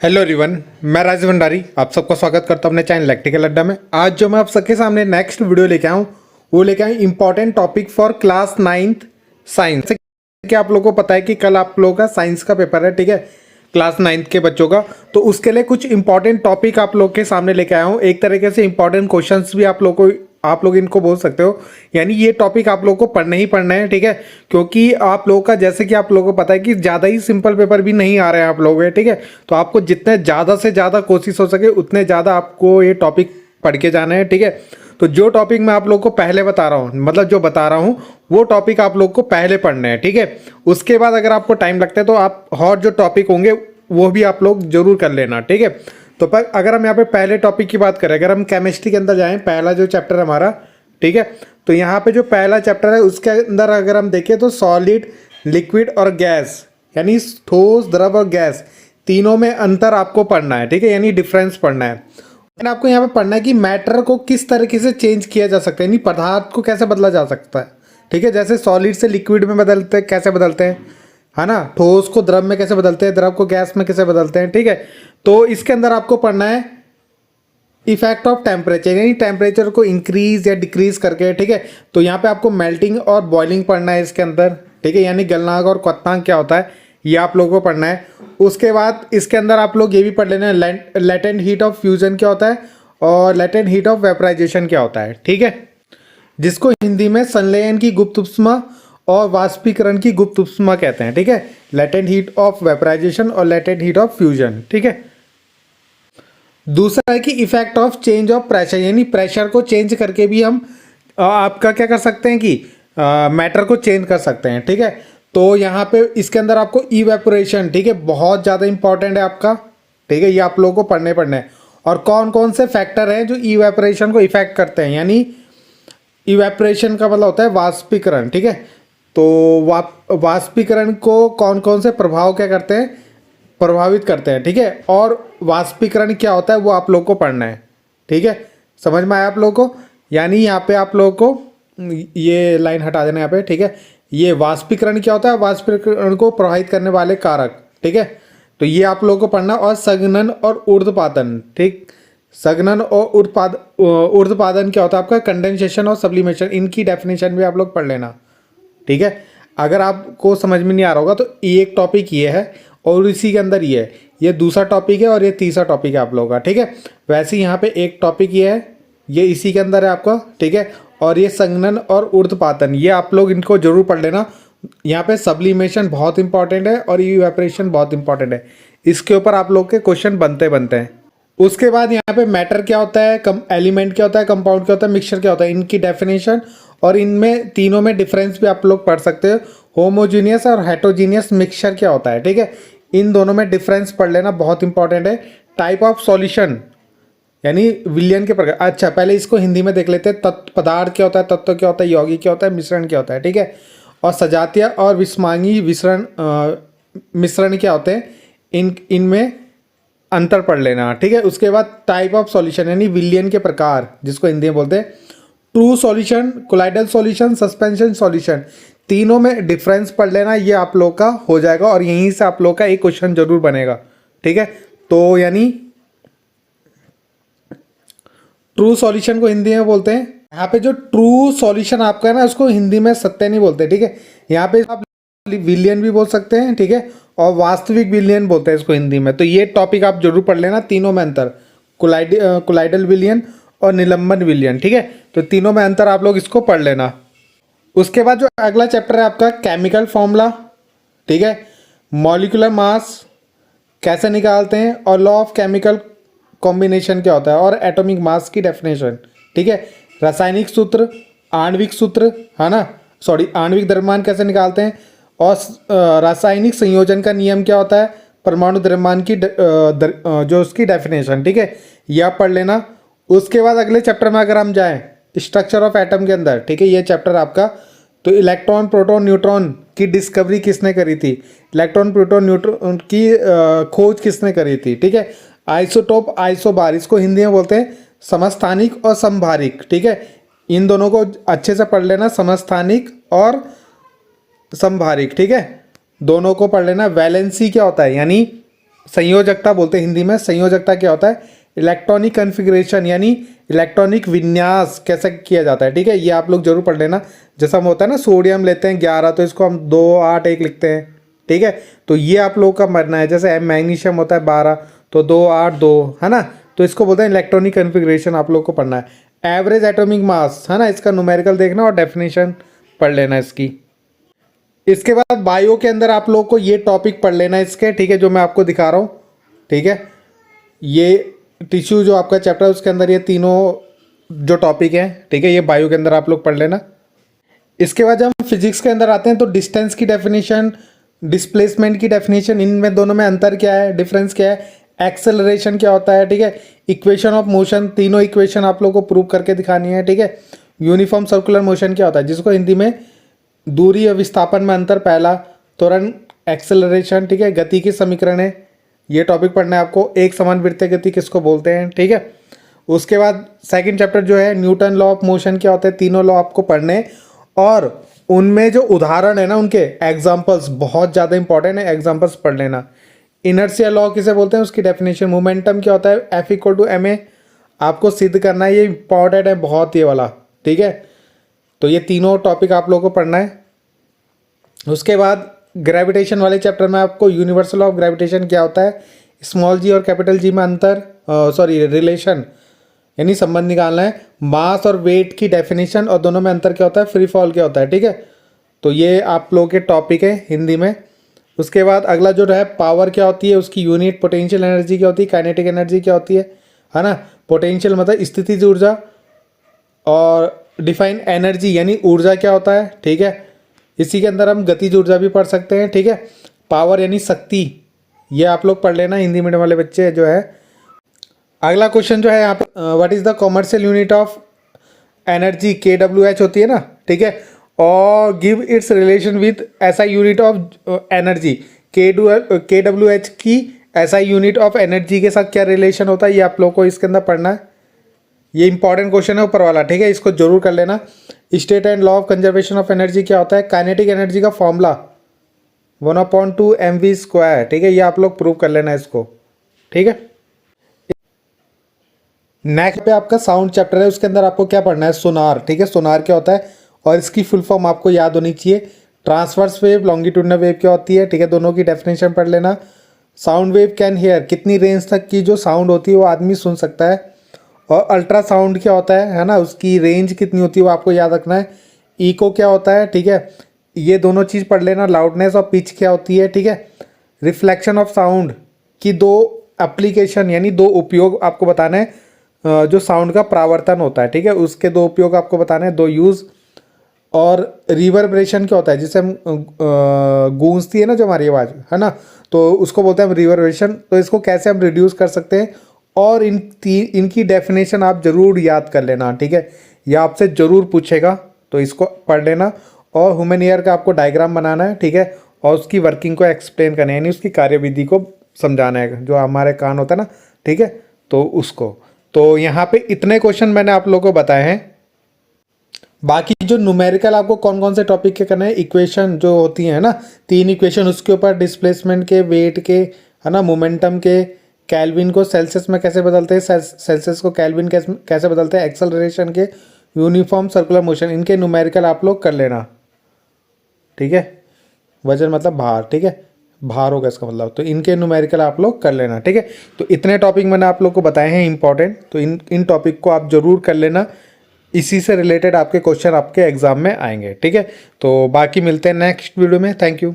Hello everyone, मैं राजीव भंडारी आप सबका स्वागत करता हूं अपने चैनल इलेक्ट्रिकल अड्डा में। आज जो मैं आप सबके सामने नेक्स्ट वीडियो लेके आऊँ वो लेके आऊँ important topic for class 9th science. कि आप लोगों को पता है कि कल आप लोगों का साइंस का पेपर है, ठीक है, क्लास 9th के बच्चों का। तो उसके लिए कुछ इंपॉर्टेंट टॉपिक आप लोग के सामने लेके आया हूँ। एक तरीके से इंपॉर्टेंट क्वेश्चंस भी आप लोग इनको बोल सकते हो। यानी ये टॉपिक आप लोगों को पढ़ना ही पढ़ना है, ठीक है, क्योंकि आप लोगों का जैसे कि आप लोगों को पता है कि ज़्यादा ही सिंपल पेपर भी नहीं आ रहे हैं आप लोगों के, ठीक है। तो आपको जितने ज़्यादा से ज़्यादा कोशिश हो सके उतने ज़्यादा आपको ये टॉपिक पढ़ के जाना है, ठीक है। तो जो टॉपिक मैं आप लोग को पहले बता रहा हूँ, मतलब जो बता रहा हूँ वो टॉपिक आप लोग को पहले पढ़ना है, ठीक है। उसके बाद अगर आपको टाइम लगता है तो आप और जो टॉपिक होंगे वो भी आप लोग जरूर कर लेना, ठीक है। तो पर अगर हम यहाँ पे पहले टॉपिक की बात करें, अगर हम केमिस्ट्री के अंदर जाएं, पहला जो चैप्टर है हमारा, ठीक है, तो यहाँ पे जो पहला चैप्टर है उसके अंदर अगर हम देखें तो सॉलिड, लिक्विड और गैस, यानी ठोस, द्रव और गैस तीनों में अंतर आपको पढ़ना है, ठीक है, यानी डिफरेंस पढ़ना है। लेकिन आपको यहाँ पे पढ़ना है कि मैटर को किस तरीके से चेंज किया जा सकता है, यानी पदार्थ को कैसे बदला जा सकता है, ठीक है। जैसे सॉलिड से लिक्विड में बदलते कैसे बदलते हैं, है ना, ठोस को द्रव में कैसे बदलते हैं, द्रव को गैस में कैसे बदलते हैं, ठीक है। तो इसके अंदर आपको पढ़ना है इफेक्ट ऑफ टेम्परेचर, यानी टेम्परेचर को इंक्रीज या डिक्रीज करके, ठीक है। तो यहाँ पे आपको मेल्टिंग और बॉइलिंग पढ़ना है इसके अंदर, ठीक है, यानी गलनांक और क्वथनांक क्या होता है ये आप लोगों को पढ़ना है। उसके बाद इसके अंदर आप लोग ये भी पढ़ लेना है लेटेंट हीट ऑफ फ्यूजन क्या होता है और लेटेंट हीट ऑफ वेपराइजेशन क्या होता है, ठीक है, जिसको हिंदी में संलयन की गुप्त ऊष्मा और वाष्पीकरण की गुप्त ऊष्मा कहते हैं, ठीक है। लेटेंट हीट ऑफ वेपराइजेशन और लेटेंट हीट ऑफ फ्यूजन, ठीक है। दूसरा है कि effect of change of pressure, यानी प्रेशर को चेंज करके भी हम आपका क्या कर सकते हैं कि मैटर को चेंज कर सकते हैं, ठीक है। तो यहाँ पे इसके अंदर आपको इवेपोरेशन, ठीक है, बहुत ज़्यादा इंपॉर्टेंट है आपका, ठीक है, ये आप लोगों को पढ़ने हैं। और कौन कौन से फैक्टर हैं जो इवेपोरेशन को इफेक्ट करते हैं, यानी इवेपोरेशन का मतलब होता है वाष्पीकरण, ठीक है। तो वाष्पीकरण को कौन कौन से प्रभाव क्या करते हैं, प्रभावित करते हैं, ठीक है। और वाष्पीकरण क्या होता है वो आप लोग को पढ़ना है, ठीक है, समझ में आया आप लोगों को। यानी यहाँ पे आप लोगों को ये लाइन हटा देना यहाँ पे, ठीक है। ये वाष्पीकरण क्या होता है, वाष्पीकरण को प्रभावित करने वाले कारक, ठीक है, तो ये आप लोगों को पढ़ना। और संघनन और ऊर्ध्वपातन, ठीक, संघनन और ऊर्ध्वपातन क्या होता है आपका, कंडेंसेशन और सब्लिमेशन, इनकी डेफिनेशन भी आप लोग पढ़ लेना, ठीक है। अगर आपको समझ में नहीं आ रहा होगा तो एक टॉपिक ये है और इसी के अंदर ये है, ये दूसरा टॉपिक है और ये तीसरा टॉपिक है आप लोगों का, ठीक है। वैसे यहाँ पे एक टॉपिक ये है, ये इसी के अंदर है आपका, ठीक है। और ये संघनन और ऊर्ध्वपातन ये आप लोग इनको जरूर पढ़ लेना। यहाँ पे सब्लिमेशन बहुत इंपॉर्टेंट है और इवेपोरेशन बहुत इंपॉर्टेंट है, इसके ऊपर आप लोग के क्वेश्चन बनते हैं। उसके बाद यहाँ पे मैटर क्या होता है, एलिमेंट क्या होता है, कंपाउंड क्या होता है, मिक्सचर क्या होता है, इनकी डेफिनेशन और इनमें तीनों में डिफरेंस भी आप लोग पढ़ सकते हो। होमोजीनियस और हेटरोजीनियस मिक्सचर क्या होता है, ठीक है, इन दोनों में डिफरेंस पढ़ लेना, बहुत इंपॉर्टेंट है। टाइप ऑफ सॉल्यूशन, यानी विलयन के प्रकार। अच्छा, पहले इसको हिंदी में देख लेते हैं। तत्व पदार्थ क्या होता है, तत्व क्या होता है, यौगिक क्या होता है, मिश्रण क्या होता है, ठीक है। और सजातीय और विषमांगी मिश्रण क्या होते हैं, इनमें अंतर पढ़ लेना, ठीक है। उसके बाद टाइप ऑफ सॉल्यूशन, यानी विलयन के प्रकार, जिसको हिंदी में बोलते हैं true solution, colloidal solution, suspension solution, तीनों में डिफरेंस पढ़ लेना, ये आप लोग का हो जाएगा। और यहीं से आप लोग का एक क्वेश्चन जरूर बनेगा, ठीक है। तो यानी ट्रू सॉल्यूशन को हिंदी में बोलते हैं, यहाँ पे जो ट्रू सॉल्यूशन आपका है ना उसको हिंदी में सत्य नहीं बोलते, ठीक है। यहाँ पे आप विलयन भी बोल सकते हैं, ठीक है, और वास्तविक विलयन बोलते हैं इसको हिंदी में। तो ये टॉपिक आप जरूर पढ़ लेना, तीनों में अंतर, कोलाइडल विलयन और निलंबन विलयन, ठीक है। तो तीनों में अंतर आप लोग इसको पढ़ लेना। उसके बाद जो अगला चैप्टर है आपका केमिकल फॉर्मूला, ठीक है, मॉलिक्यूलर मास कैसे निकालते हैं और लॉ ऑफ केमिकल कॉम्बिनेशन क्या होता है और एटॉमिक मास की डेफिनेशन, ठीक है। रासायनिक सूत्र, आणविक सूत्र, है ना, सॉरी, आणविक द्रव्यमान कैसे निकालते हैं और रासायनिक संयोजन का नियम क्या होता है, परमाणु द्रव्यमान की जो उसकी डेफिनेशन, ठीक है, यह पढ़ लेना। उसके बाद अगले चैप्टर में अगर हम जाएं स्ट्रक्चर ऑफ एटम के अंदर, ठीक है, ये चैप्टर आपका, तो इलेक्ट्रॉन, प्रोटॉन, न्यूट्रॉन की डिस्कवरी किसने करी थी, इलेक्ट्रॉन, प्रोटॉन, न्यूट्रॉन की खोज किसने करी थी, ठीक है। आइसोटोप, आइसोबार, इसको हिंदी में बोलते हैं समस्थानिक और समभारिक, ठीक है, इन दोनों को अच्छे से पढ़ लेना, समस्थानिक और समभारिक, ठीक है, दोनों को पढ़ लेना। वैलेंसी क्या होता है, यानी संयोजकता बोलते हैं हिंदी में। संयोजकता क्या होता है? इलेक्ट्रॉनिक कन्फिग्रेशन यानी इलेक्ट्रॉनिक विन्यास कैसे किया जाता है, ठीक है। ये आप लोग जरूर पढ़ लेना। जैसा हम होता है ना, सोडियम लेते हैं 11 तो इसको हम 2 8 1 लिखते हैं, ठीक है। तो ये आप लोगों का मरना है। जैसे मैग्नीशियम होता है 12 तो 2 8 2, है ना। तो इसको बोलते हैं इलेक्ट्रॉनिक कन्फिग्रेशन, आप लोग को पढ़ना है। एवरेज एटॉमिक मास, है ना, इसका न्यूमेरिकल देखना और डेफिनेशन पढ़ लेना इसकी। इसके बाद बायो के अंदर आप लोग को ये टॉपिक पढ़ लेना है इसके, ठीक है, जो मैं आपको दिखा रहा हूँ, ठीक है। ये टिश्यू जो आपका चैप्टर है उसके अंदर ये तीनों जो टॉपिक हैं, ठीक है, ये बायो के अंदर आप लोग पढ़ लेना। इसके बाद जब हम फिजिक्स के अंदर आते हैं तो डिस्टेंस की डेफिनेशन, डिस्प्लेसमेंट की डेफिनेशन, इनमें दोनों में अंतर क्या है, डिफरेंस क्या है, एक्सेलरेशन क्या होता है, ठीक है, इक्वेशन ऑफ मोशन, तीनों इक्वेशन आप लोग को प्रूव करके दिखानी है, ठीक है। यूनिफॉर्म सर्कुलर मोशन क्या होता है, जिसको हिंदी में दूरी और विस्थापन में अंतर पहला, त्वरण एक्सेलरेशन, ठीक है, गति की समीकरण है, ये टॉपिक पढ़ना है आपको। एक समान वृत्तीय गति किसको बोलते हैं, ठीक है। उसके बाद सेकंड चैप्टर जो है न्यूटन लॉ ऑफ मोशन क्या होता है, तीनों लॉ आपको पढ़ने, और उनमें जो उदाहरण है ना उनके एग्जांपल्स बहुत ज़्यादा इंपॉर्टेंट है, एग्जांपल्स पढ़ लेना। इनर्शिया लॉ किसे बोलते हैं, उसकी डेफिनेशन, मोमेंटम क्या होता है, F=ma, आपको सिद्ध करना है, ये इंपॉर्टेंट है बहुत ये वाला, ठीक है। तो ये तीनों टॉपिक आप लोगों को पढ़ना है। उसके बाद ग्रेविटेशन वाले चैप्टर में आपको यूनिवर्सल ऑफ ग्रेविटेशन क्या होता है, स्मॉल जी और कैपिटल जी में अंतर, रिलेशन यानी संबंध निकालना है, मास और वेट की डेफिनेशन और दोनों में अंतर क्या होता है, फ्री फॉल क्या होता है, ठीक है। तो ये आप लोगों के टॉपिक है हिंदी में। उसके बाद अगला जो है पावर क्या होती है, उसकी यूनिट, पोटेंशियल एनर्जी क्या होती है, काइनेटिक एनर्जी क्या होती है ना। पोटेंशियल मतलब स्थितिज ऊर्जा, और डिफाइन एनर्जी यानी ऊर्जा क्या होता है, ठीक है। इसी के अंदर हम गतिज ऊर्जा भी पढ़ सकते हैं, ठीक है। पावर यानी शक्ति, ये आप लोग पढ़ लेना हिंदी मीडियम वाले बच्चे जो है। अगला क्वेश्चन जो है यहाँ पे, what is the commercial unit of energy, KWH होती है ना, ठीक है, और give its relation with SI unit of energy, KWH की SI यूनिट ऑफ एनर्जी के साथ क्या रिलेशन होता है, ये आप लोग को इसके अंदर पढ़ना है। ये इंपॉर्टेंट क्वेश्चन है ऊपर वाला, ठीक है, इसको जरूर कर लेना। State and law of conservation of energy क्या होता है, काइनेटिक एनर्जी का फॉर्मूला 1/2 mv², ठीक है, ये आप लोग प्रूव कर लेना इसको, ठीक है। नेक्स्ट पे आपका साउंड चैप्टर है, उसके अंदर आपको क्या पढ़ना है, सोनार, ठीक है। सोनार क्या होता है और इसकी फुल फॉर्म आपको याद होनी चाहिए। ट्रांसवर्स वेव, लॉन्गिट्यूडनल वेव क्या होती है, ठीक है, दोनों की डेफिनेशन पढ़ लेना। साउंड वेव कैन हियर, कितनी रेंज तक की जो साउंड होती है वो आदमी सुन सकता है। और अल्ट्रासाउंड क्या होता है ना, उसकी रेंज कितनी होती है वो आपको याद रखना है। इको क्या होता है, ठीक है, ये दोनों चीज़ पढ़ लेना। लाउडनेस और पिच क्या होती है, ठीक है। रिफ्लेक्शन ऑफ साउंड की 2 एप्लीकेशन यानी 2 उपयोग आपको बताना है, जो साउंड का परावर्तन होता है, ठीक है, उसके 2 उपयोग आपको बताना है, 2 यूज़। और रिवर्बरेशन क्या होता है, जिसे हम गूंजती है ना जो हमारी आवाज़, है ना, तो उसको बोलते हैं हम रिवर्बरेशन। तो इसको कैसे हम रिड्यूस कर सकते हैं, और इनकी डेफिनेशन आप जरूर याद कर लेना, ठीक है, यह आपसे ज़रूर पूछेगा, तो इसको पढ़ लेना। और ह्यूमन ईयर का आपको डायग्राम बनाना है, ठीक है, और उसकी वर्किंग को एक्सप्लेन करना है, यानी उसकी कार्यविधि को समझाना है, जो हमारे कान होता है ना, ठीक है, तो उसको। तो यहाँ पे इतने क्वेश्चन मैंने आप लोगों को बताए हैं। बाकी जो न्यूमेरिकल आपको कौन कौन से टॉपिक के करना है, इक्वेशन जो होती हैं ना, 3 इक्वेशन, उसके ऊपर डिस्प्लेसमेंट के, वेट के, है ना, मोमेंटम के, केल्विन को सेल्सियस में कैसे बदलते हैं, सेल्सियस को केल्विन कैसे बदलते हैं, एक्सेलरेशन के, यूनिफॉर्म सर्कुलर मोशन, इनके न्यूमेरिकल आप लोग कर लेना, ठीक है। वजन मतलब भार, ठीक है, भार होगा इसका मतलब, तो इनके न्यूमेरिकल आप लोग कर लेना, ठीक है। तो इतने टॉपिक मैंने आप लोग को बताए हैं इंपॉर्टेंट, तो इन टॉपिक को आप जरूर कर लेना, इसी से रिलेटेड आपके क्वेश्चन आपके एग्जाम में आएंगे, ठीक है। तो बाकी मिलते हैं नेक्स्ट वीडियो में, थैंक यू।